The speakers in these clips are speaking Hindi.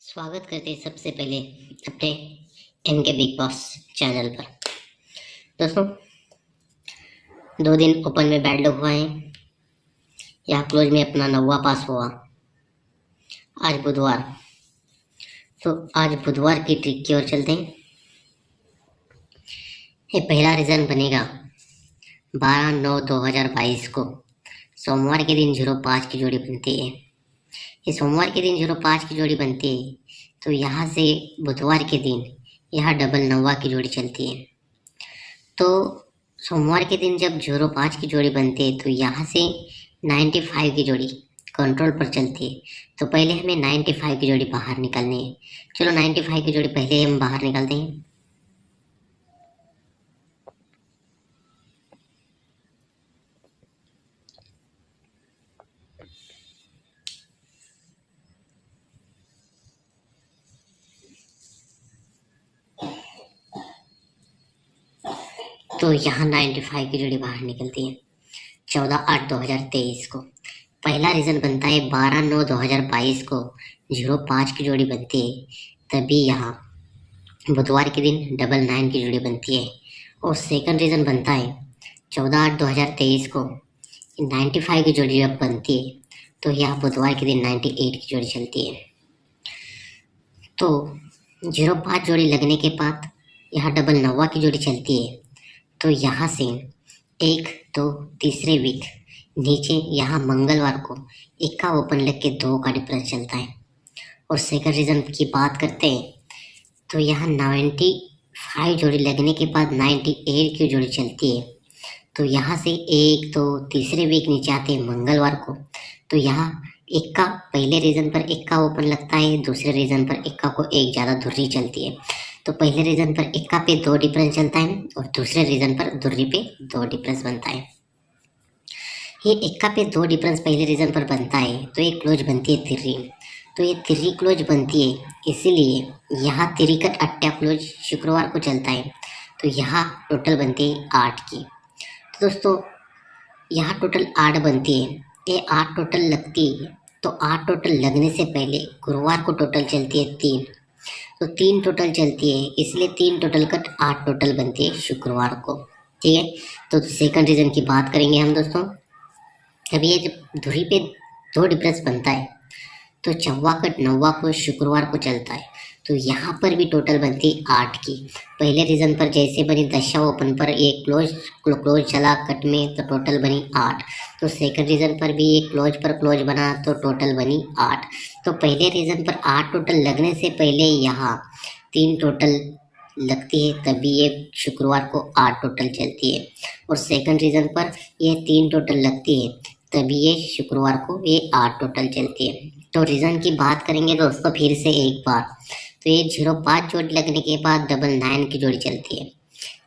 स्वागत करते हैं सबसे पहले अपने एम के बिग बॉस चैनल पर। दोस्तों, 2 दिन ओपन में बैड लक हुआ है। यहाँ क्लोज में अपना 9वां पास हुआ। आज बुधवार, तो आज बुधवार की ट्रिक की ओर चलते हैं। ये पहला रीज़न बनेगा 12/9/2022 को सोमवार के दिन 05 की जोड़ी बनती है। ये सोमवार के दिन 05 की जोड़ी बनती है, तो यहाँ से बुधवार के दिन यहाँ डबल 9 की जोड़ी चलती है। तो सोमवार के दिन जब 05 की जोड़ी बनती है तो यहाँ से 95 की जोड़ी कंट्रोल पर चलती है। तो पहले हमें 95 की जोड़ी बाहर निकालनी है। चलो 95 की जोड़ी पहले हम बाहर निकालते हैं। तो यहाँ 95 की जोड़ी बाहर निकलती है 14/8/2023 को। पहला रीज़न बनता है 12/9/2022 को 05 की जोड़ी बनती है, तभी यहाँ बुधवार के दिन डबल 9 की जोड़ी बनती है। और सेकंड रीज़न बनता है 14/8/2023 को 95 की जोड़ी जब बनती है तो यहाँ बुधवार के दिन 98 की जोड़ी चलती है। तो 05 जोड़ी लगने के बाद यहाँ डबल 9 की जोड़ी चलती है। तो यहाँ से 1, 2 तीसरे वीक नीचे यहाँ मंगलवार को 1 का ओपन लग के 2 का डिफरेंस चलता है। और सेकंड रीज़न की बात करते हैं तो यहाँ 95 जोड़ी लगने के बाद 98 की जोड़ी चलती है। तो यहाँ से 1, 2 तीसरे वीक नीचे आते हैं मंगलवार को। तो यहाँ 1 का पहले रीज़न पर 1 का ओपन लगता है, दूसरे रीज़न पर 1 का को 1 ज़्यादा धुर्री चलती है। तो पहले रीज़न पर 1 का पे 2 डिफरेंस चलता है और दूसरे रीज़न पर धुर्री पे 2 डिफरेंस बनता है। ये 1 का पे 2 डिफरेंस पहले रीज़न पर बनता है तो ये क्लोज बनती है तिर्री। तो ये तिर्री क्लोज बनती है, इसीलिए यहाँ तिरिकट अट्टा क्लोज शुक्रवार को चलता है। तो यहाँ टोटल बनती है 8 की। तो दोस्तों, यहाँ टोटल 8 बनती है। ये 8 टोटल लगती है, तो 8 टोटल लगने से पहले गुरुवार को टोटल चलती है 3। तो 3 टोटल चलती है, इसलिए 3 टोटल कट 8 टोटल बनती है शुक्रवार को। ठीक है, तो सेकंड रीज़न की बात करेंगे हम दोस्तों। अभी ये जब धुरी पे 2 डिफरेंस बनता है तो 4वां कट 9वां को शुक्रवार को चलता है। तो यहाँ पर भी टोटल बनती है 8 की। पहले रीज़न पर जैसे बनी दशा ओपन पर एक क्लोज चला कट में, तो टोटल बनी 8। तो सेकंड रीज़न पर भी एक क्लोज पर क्लोज बना तो टोटल बनी 8। तो पहले रीज़न पर 8 टोटल लगने से पहले यहाँ 3 टोटल लगती है, तभी ये शुक्रवार को 8 टोटल चलती है। और सेकंड रीज़न पर ये 3 टोटल लगती है, तभी ये शुक्रवार को ये 8 टोटल चलती है। तो रीज़न की बात करेंगे दोस्तों फिर से एक बार, तो ये 05 जोड़ी लगने के बाद डबल 9 की जोड़ी चलती है।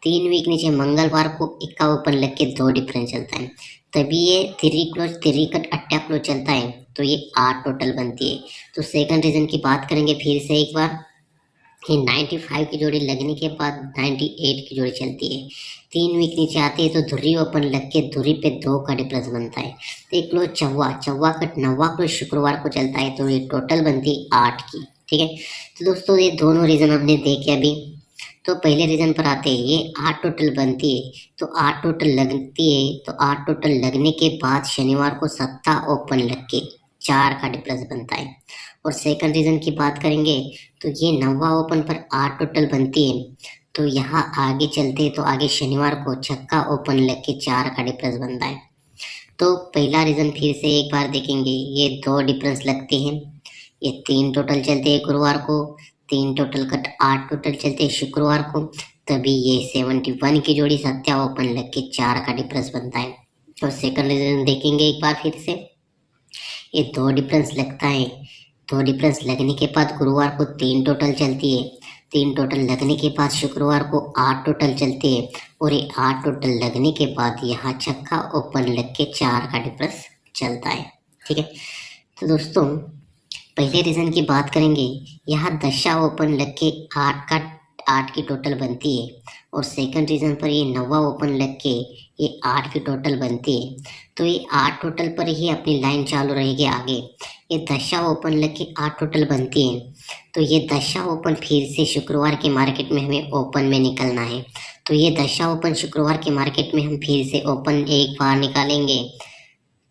3 वीक नीचे मंगलवार को 1 का ओपन लग के 2 डिफरेंस चलता है, तभी ये 3 क्लोज 3 कट अट्टा क्लोज चलता है। तो ये 8 टोटल बनती है। तो सेकंड रीज़न की बात करेंगे फिर से एक बार, कि 95 की जोड़ी लगने के बाद 98 की जोड़ी चलती है। 3 वीक नीचे आती है तो धुरी ओपन लग के धुरी पे 2 का डिफरेंस बनता है। तो एक क्लोज 4वां कट 9वां क्लोज शुक्रवार को चलता है, तो ये टोटल बनती है 8 की। ठीक है, तो दोस्तों ये दोनों रीज़न हमने देखे अभी। तो पहले रीज़न पर आते हैं, ये 8 टोटल बनती है, तो 8 टोटल लगती है। तो 8 टोटल लगने के बाद शनिवार को 7 ओपन लग के 4 का डिफरेंस बनता है। और सेकंड रीज़न की बात करेंगे तो ये 9वां ओपन पर 8 टोटल बनती है। तो यहाँ आगे चलते हैं तो आगे शनिवार को 6 ओपन लग के 4 का डिफरेंस बनता है। तो पहला रीज़न फिर से एक बार देखेंगे, ये 2 डिफरेंस लगते हैं। ये 3 टोटल चलते हैं गुरुवार को, 3 टोटल कट 8 टोटल चलते हैं शुक्रवार को, तभी ये 71 की जोड़ी 7 ओपन लग के 4 का डिफरेंस बनता है। तो सेकंड रीज़न देखेंगे एक बार फिर से, ये 2 डिफरेंस लगता है। 2 डिफरेंस लगने के बाद गुरुवार को 3 टोटल चलती है। 3 टोटल लगने के बाद शुक्रवार को 8 टोटल चलती है। और ये 8 टोटल लगने के बाद यहाँ 6 ओपन लग के 4 का डिफरेंस चलता है। ठीक है, तो दोस्तों पहले रीज़न की बात करेंगे, यहाँ दशा ओपन लग के 8 की टोटल बनती है और सेकंड रीजन पर ये 9वां ओपन लग के ये 8 की टोटल बनती है। तो ये 8 टोटल पर ही अपनी लाइन चालू रहेगी आगे। ये 10वां ओपन लग के 8 टोटल बनती है। तो ये 10वां ओपन फिर से शुक्रवार के मार्केट में हमें ओपन में निकलना है। तो ये 10वां ओपन शुक्रवार के मार्केट में हम फिर से ओपन एक बार निकालेंगे।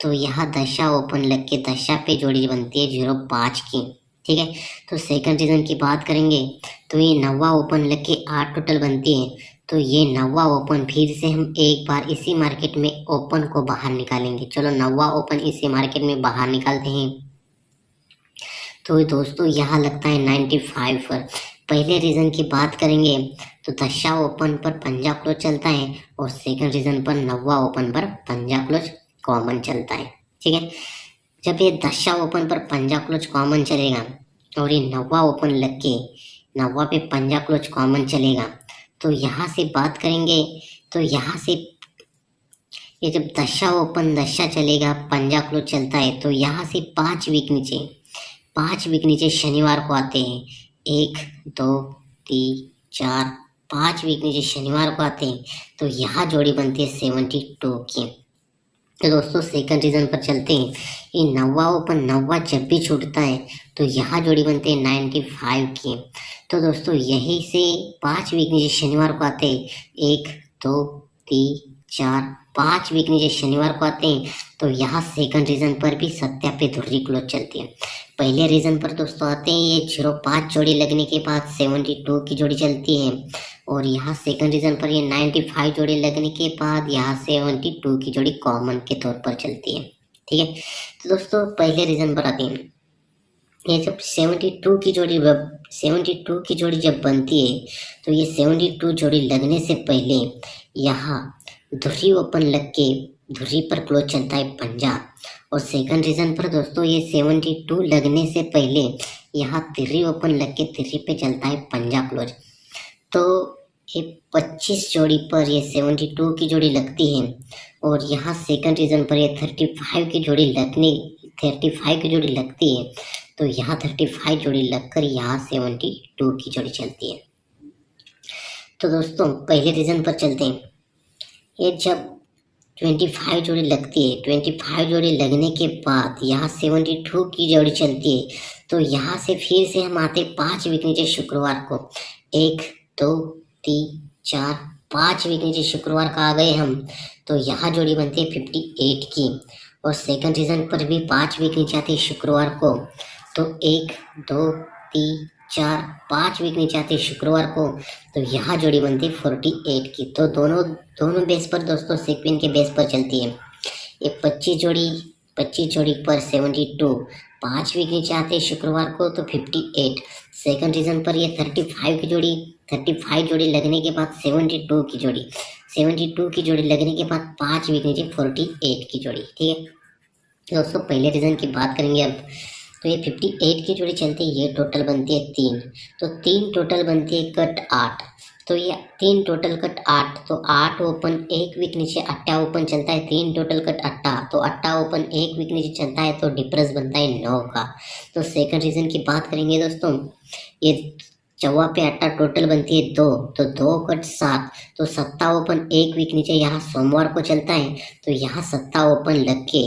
तो यहाँ 10वां ओपन लग के 10वां पे जोड़ी बनती है 0.5 की, ठीक है। तो सेकंड रीजन की बात करेंगे तो ये 9वां ओपन लग के 8 टोटल बनती है। तो ये 9वां ओपन फिर से हम एक बार इसी मार्केट में ओपन को बाहर निकालेंगे। चलो 9वां ओपन इसी मार्केट में बाहर निकालते हैं। तो दोस्तों यहाँ लगता है 95 पर। पहले रीजन की बात करेंगे तो 10वां ओपन पर पंजा क्लोज चलता है और सेकंड रीजन पर 9वां ओपन पर पंजा क्लोज कॉमन चलता है, ठीक है। जब ये 10वां ओपन पर पंजा क्लोज कॉमन चलेगा और ये 9वां ओपन लग के 9वां पे पंजा क्लोज कॉमन चलेगा, तो यहाँ से बात करेंगे तो यहाँ से ये जब 10वां ओपन 10वां चलेगा पंजा क्लोज चलता है, तो यहाँ से 5 वीक नीचे शनिवार को आते हैं। 1 2 3 4 5 वीक नीचे शनिवार को आते हैं। तो यहाँ जोड़ी बनती है 72 की। तो दोस्तों सेकंड रीजन पर चलते हैं। ये 9वां ओपन 9वां जब भी छूटता है तो यहाँ जोड़ी बनती है 95 की। तो दोस्तों यहीं से 5 वीक नीचे शनिवार को आते हैं। 1 2 3 4 5 वीक नीचे शनिवार को आते हैं। तो यहाँ सेकंड रीजन पर भी सत्यापित धुर्री क्लोज चलती है। पहले रीजन पर दोस्तों आते हैं ये 05 जोड़ी लगने के बाद 72 की जोड़ी चलती है और यहाँ सेकंड रीजन पर ये 95 जोड़ी लगने के बाद यहाँ 72 की जोड़ी कॉमन के तौर पर चलती है, ठीक है। तो दोस्तों पहले रीजन पर आते हैं। ये जब 72 की जोड़ी जब बनती है तो ये 72 जोड़ी लगने से पहले यहाँ धुर्री ओपन लग के धुर्री पर क्लोज चलता है पंजा और सेकंड रीजन पर दोस्तों ये 72 लगने से पहले यहाँ तिर्री ओपन लग के तिर्री पे चलता है पंजा क्लोज। तो ये 25 जोड़ी पर ये 72 की जोड़ी लगती है और यहाँ सेकंड रीजन पर ये 35 की जोड़ी लगती है। तो यहाँ 35 जोड़ी लगकर यहाँ 72 की जोड़ी चलती है। तो दोस्तों पहले रीजन पर चलते हैं। ये जब 25 जोड़ी लगती है, 25 जोड़ी लगने के बाद यहाँ 72 की जोड़ी चलती है। तो यहाँ से फिर से हम आते 5 वीक नीचे शुक्रवार को। 1 2 3 4 5 वीक नीचे शुक्रवार का आ गए हम। तो यहाँ जोड़ी बनती है 58 की और सेकंड रीजन पर भी 5 वीक नीचे आते शुक्रवार को। तो 1 2 3 4 5 वीक नीचे आते शुक्रवार को। तो यहाँ जोड़ी बनती है 48 की। तो दोनों बेस पर दोस्तों सीक्वेंस के बेस पर चलती है। ये 25 जोड़ी पर 72 5 वीक नीचे आते हैं शुक्रवार को तो 58। सेकंड रीजन पर ये 35 जोड़ी लगने के बाद 72 की जोड़ी लगने के बाद 5 वीक नीचे 48 की जोड़ी, ठीक है। दोस्तों पहले रीजन की बात करेंगे अब। तो ये 58 की जोड़ी चलती है, ये टोटल बनती है 3। तो 3 टोटल बनती है कट 8। तो ये 3 टोटल कट 8। तो 8 ओपन 1 वीक नीचे 8 ओपन चलता है। 3 टोटल कट 8। तो 8 ओपन 1 वीक नीचे चलता है तो डिफरेंस बनता है 9 का। तो सेकंड रीजन की बात करेंगे दोस्तों। ये 4 पे 8 टोटल बनती है 2। तो 2 कट 7। तो 7 ओपन 1 वीक नीचे यहाँ सोमवार को चलता है। तो यहाँ 7 ओपन लग के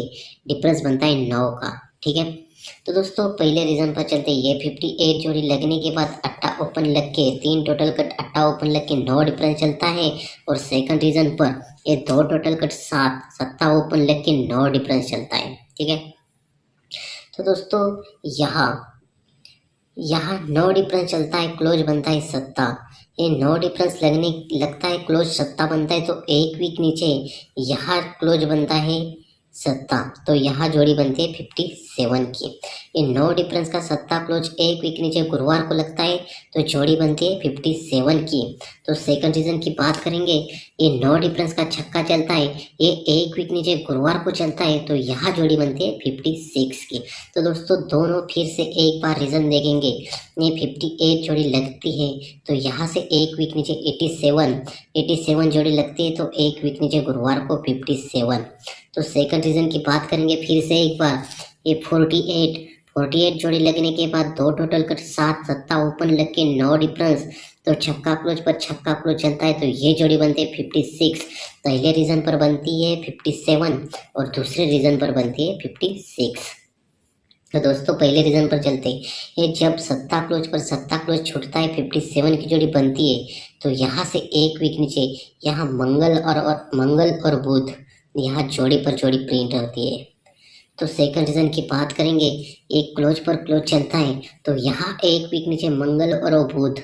डिफरेंस बनता है 9 का, ठीक है। तो दोस्तों पहले रीजन पर चलते हैं। ये 58 जोड़ी लगने के बाद 8 ओपन लग के 3 टोटल कट 8 ओपन लग के 9 डिफरेंस चलता है और सेकंड रीजन पर ये 2 टोटल कट 7 ओपन लग के 9 डिफरेंस चलता है, ठीक है। तो दोस्तों यहाँ 9 डिफरेंस चलता है, क्लोज बनता है 7। ये 9 डिफरेंस लगता है, क्लोज 7 बनता है। तो 1 वीक नीचे यहाँ क्लोज बनता है 7। तो यहाँ जोड़ी बनती है 57 की। ये 9 डिफरेंस का 7 क्लोज 1 वीक नीचे गुरुवार को लगता है तो जोड़ी बनती है 57 की। तो सेकंड रीजन की बात करेंगे। ये 9 डिफरेंस का छक्का चलता है, ये 1 वीक नीचे गुरुवार को चलता है तो यहाँ जोड़ी बनती है 56 की। तो दोस्तों दोनों फिर से एक बार रीजन देखेंगे। ये 58 जोड़ी लगती है तो यहाँ से 1 वीक नीचे 87 जोड़ी लगती है तो 1 वीक नीचे गुरुवार को 57। तो सेकंड रीजन की बात करेंगे फिर से एक बार। ये 48 जोड़ी लगने के बाद 2 टोटल कट 7 सत्ता ओपन लग के 9 डिफरेंस, तो छक्का क्लोज पर छक्का क्लोज चलता है तो ये जोड़ी बनती है 56। पहले रीजन पर बनती है 57 और दूसरे रीजन पर बनती है 56। तो दोस्तों पहले रीजन पर चलते हैं। ये जब सत्ता क्लोज पर सत्ता क्लोज छूटता है 57 की जोड़ी बनती है, तो यहाँ से एक वीक नीचे यहाँ मंगल और बुध यहाँ जोड़ी पर जोड़ी प्रिंट होती है। तो सेकंड रीजन की बात करेंगे, एक क्लोज पर क्लोज चलता है तो यहाँ एक वीक नीचे मंगल और बुध,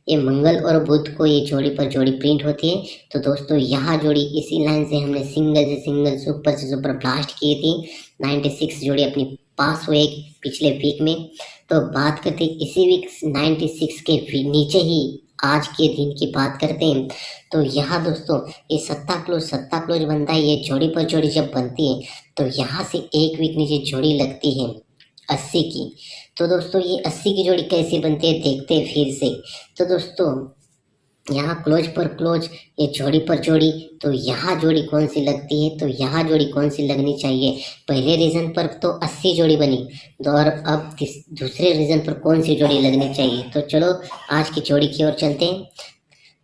ये मंगल और बुध को ये जोड़ी पर जोड़ी प्रिंट होती है। तो दोस्तों यहाँ जोड़ी इसी लाइन से हमने सिंगल से सिंगल सुपर से सुपर ब्लास्ट की थी, 96 जोड़ी अपनी पास हुए पिछले वीक में। तो बात करते इसी वीक 96 के नीचे ही आज के दिन की बात करते हैं। तो यहाँ दोस्तों ये सत्ता क्लोज बनता है, ये जोड़ी पर जोड़ी जब बनती है तो यहाँ से एक वीक नीचे जोड़ी लगती है 80 की। तो दोस्तों ये 80 की जोड़ी कैसे बनती है देखते हैं फिर से। तो दोस्तों यहाँ क्लोज पर क्लोज, ये जोड़ी पर जोड़ी, तो यहाँ जोड़ी कौन सी लगती है, तो यहाँ जोड़ी कौन सी लगनी चाहिए। पहले रीजन पर तो 80 जोड़ी बनी, तो और अब दूसरे रीजन पर कौन सी जोड़ी लगनी चाहिए। तो चलो आज की जोड़ी की ओर चलते हैं।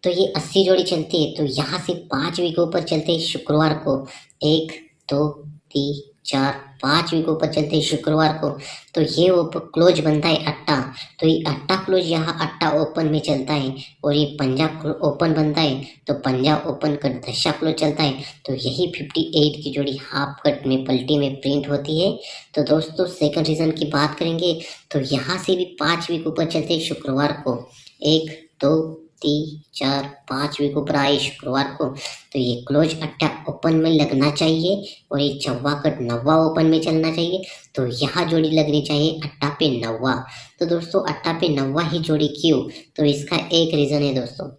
तो ये 80 जोड़ी चलती है, तो यहाँ से 5 वीकों पर चलते हैं शुक्रवार को, 1 2 3 4 5 वीकों पर चलते हैं शुक्रवार को। तो ये क्लोज बनता है अट्टा, तो ये अट्टा क्लोज यहाँ अट्टा ओपन में चलता है और ये पंजा ओपन बनता है, तो पंजा ओपन कट दशा क्लोज चलता है। तो यही 58 की जोड़ी हाफ कट में पलटी में प्रिंट होती है। तो दोस्तों सेकंड रीजन की बात करेंगे, तो यहाँ से भी 5 वीकों पर चलते हैं शुक्रवार को, 1 2 3 4 5 वीक ऊपर आए शुक्रवार को। तो ये क्लोज अट्टा ओपन में लगना चाहिए और ये चौवा कट नवा ओपन में चलना चाहिए। तो यहाँ जोड़ी लगनी चाहिए अट्टा पे नवा। तो दोस्तों अट्टा पे नवा ही जोड़ी क्यों, तो इसका एक रीजन है दोस्तों,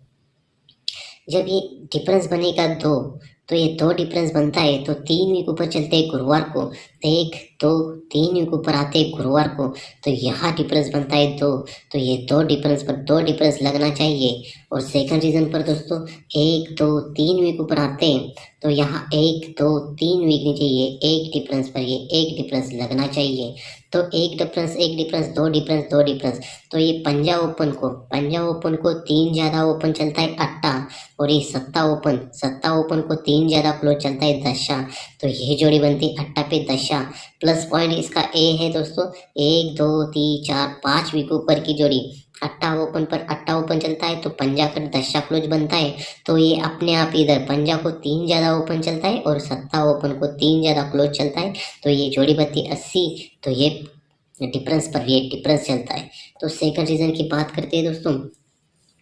जब ये डिफरेंस बनेगा 2, तो ये 2 डिफरेंस बनता है, तो 3 वीक ऊपर चलते हैं गुरुवार को, 1 2 3 वीक ऊपर आते हैं गुरुवार को। तो यहाँ डिफरेंस बनता है 2, तो ये 2 डिफरेंस पर 2 डिफरेंस लगना चाहिए। और सेकंड रीजन पर दोस्तों 1 2 3 वीक ऊपर आते हैं, तो यहाँ 1 2 3 वीक नीचे ये एक डिफरेंस पर ये एक डिफरेंस लगना चाहिए। तो एक डिफरेंस 2 डिफरेंस, तो ये पंजा ओपन को 3 ज़्यादा ओपन चलता है अट्टा, और ये सत्ता ओपन को 3 ज़्यादा क्लोज चलता है दशा। तो ये जोड़ी बनती है अट्टा पे दशा। प्लस पॉइंट इसका ए है दोस्तों, 1 2 3 4 5 वीक ऊपर की जोड़ी अट्टा ओपन चलता है, तो पंजा का दशा क्लोज बनता है। तो ये अपने आप इधर पंजा को 3 ज़्यादा ओपन चलता है और सत्ता ओपन को 3 ज़्यादा क्लोज चलता है। तो ये जोड़ी बनती है 80, तो ये डिफरेंस पर ये डिफरेंस चलता है। तो सेकंड रीजन की बात करते हैं दोस्तों,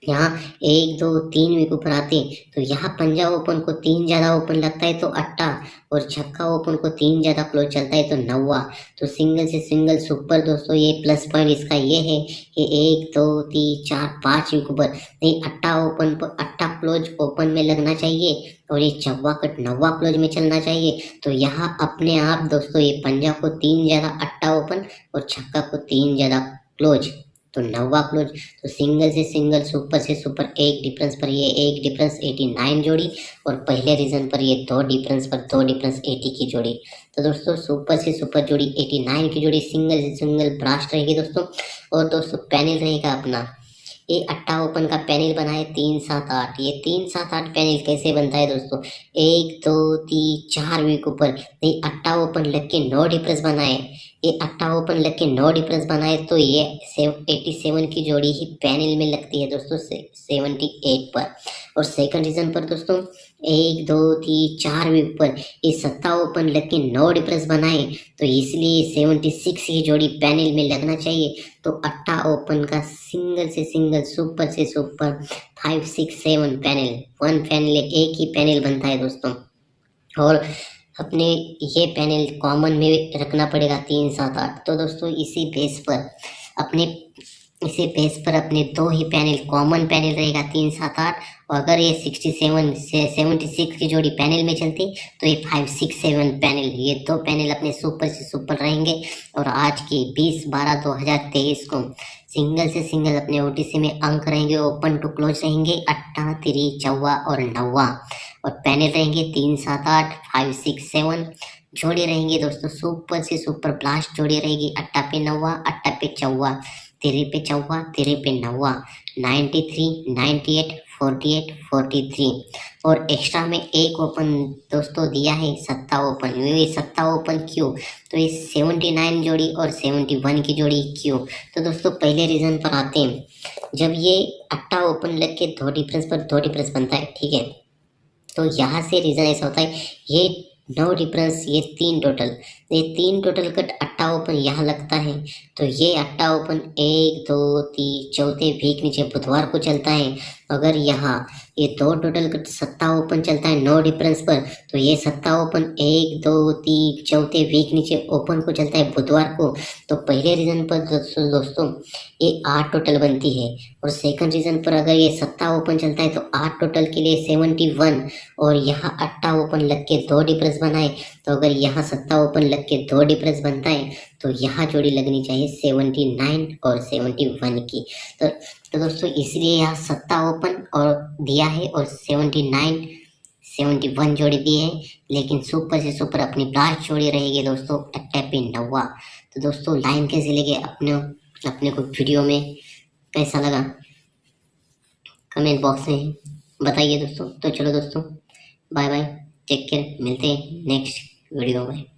यहाँ 1 2 3 वीक ऊपर आते हैं, तो यहाँ पंजा ओपन को 3 ज़्यादा ओपन लगता है तो अट्टा, और छक्का ओपन को 3 ज़्यादा क्लोज चलता है तो नवा। तो सिंगल से सिंगल सुपर दोस्तों, ये प्लस पॉइंट इसका ये है कि 1 2 3 4 5 वीक ऊपर नहीं, अट्टा क्लोज ओपन में लगना चाहिए और ये चौवा कट नवा क्लोज में चलना चाहिए। तो यहाँ अपने आप दोस्तों ये पंजा को 3 ज़्यादा अट्टा ओपन और छक्का को 3 ज़्यादा क्लोज, तो नवा क्लोज। तो सिंगल से सिंगल सुपर से सुपर एक डिफरेंस पर ये एक डिफरेंस 89 जोड़ी, और पहले रीजन पर ये 2 डिफरेंस पर 2 डिफरेंस 80 की जोड़ी। तो दोस्तों सुपर से सुपर जोड़ी 89 की जोड़ी सिंगल से सिंगल ब्लास्ट रहेगी दोस्तों। और दोस्तों पैनल रहेगा अपना, ये अट्टा ओपन का पैनल बना है 3 7 8। ये 3 7 8 पैनल कैसे बनता है दोस्तों, 1 2 3 4 वीक ऊपर ये अट्टा ओपन लग के 9 डिफरेंस बनाए, ये अट्टा ओपन लग के 9 डिफरेंस बनाए, तो ये 87 की जोड़ी ही पैनल में लगती है दोस्तों 78 पर। और सेकंड रीजन पर दोस्तों 1 2 3 4 वीक पर ये सत्ता ओपन लग के 9 डिफरेंस बनाए, तो इसलिए 76 की जोड़ी पैनल में लगना चाहिए। तो अट्टा ओपन का सिंगल से सिंगल सुपर से सुपर 5 6 7 पैनल, 1 पैनल एक ही पैनल बनता है दोस्तों। और अपने ये पैनल कॉमन में रखना पड़ेगा 3 7 8। तो दोस्तों इसी बेस पर अपने 2 ही पैनल कॉमन पैनल रहेगा 3 7 8। और अगर ये 67 से 76 की जोड़ी पैनल में चलती तो ये 5 6 7 पैनल, ये 2 पैनल अपने सुपर से सुपर रहेंगे। और आज की 20/12/2023 को सिंगल से सिंगल अपने ओटीसी में अंक रहेंगे ओपन टू क्लोज रहेंगे अट्टा 3 चौवा और नवा, और पैनल रहेंगे 3 7 8 5 6 7 जोड़ी रहेंगे दोस्तों, सुपर से सुपर ब्लास्ट जोड़ी रहेगी। अट्टा पे नौवा, अट्टा पे चौवा, तिरे पे चौवा, तिरे पे नौवा, 93, 98, 48, 43 और एक्स्ट्रा में एक ओपन दोस्तों दिया है, सत्ता ओपन। ये सत्ता ओपन क्यों? तो ये 79 जोड़ी और 71 की जोड़ी क्यों? तो दोस्तों पहले रीजन पर आते हैं। जब ये अट्टा ओपन लग के दो डिफरेंस पर दो डिफरेंस बनता है, ठीक है, तो यहाँ से रीजन ऐसा होता है, ये नो डिफरेंस, ये तीन टोटल कट अट्टा ओपन यहाँ लगता है, तो ये अट्टा ओपन 1 2 3 चौथे वीक नीचे बुधवार को चलता है। अगर यहाँ ये दो टोटल कट सत्ता ओपन चलता है नो डिफरेंस पर, तो ये सत्ता ओपन 1 2 3 चौथे वीक नीचे ओपन को चलता है बुधवार को। तो पहले रीजन पर दोस्तों ये 8 टोटल बनती है, और सेकंड रीजन पर अगर ये सत्ता ओपन चलता है तो 8 टोटल के लिए 71, और यहाँ अट्टा ओपन लग के दो डिफरेंस बनाए, तो अगर यहाँ सत्ता ओपन लग के दो डिफरेंस बनता है तो यहाँ जोड़ी लगनी चाहिए 79 और 71 की। तो दोस्तों इसलिए यहाँ सत्ता ओपन और दिया है और 79 71 जोड़ी दी है, लेकिन सुपर से सुपर अपनी ब्लास्ट जोड़ी रहेगी दोस्तों अट्टा पे नौवा। तो दोस्तों लाइन कैसे लगे अपने को वीडियो में, कैसा लगा कमेंट बॉक्स में बताइए दोस्तों। तो चलो दोस्तों, बाय बाय, टेक केयर, मिलते हैं नेक्स्ट वीडियो में।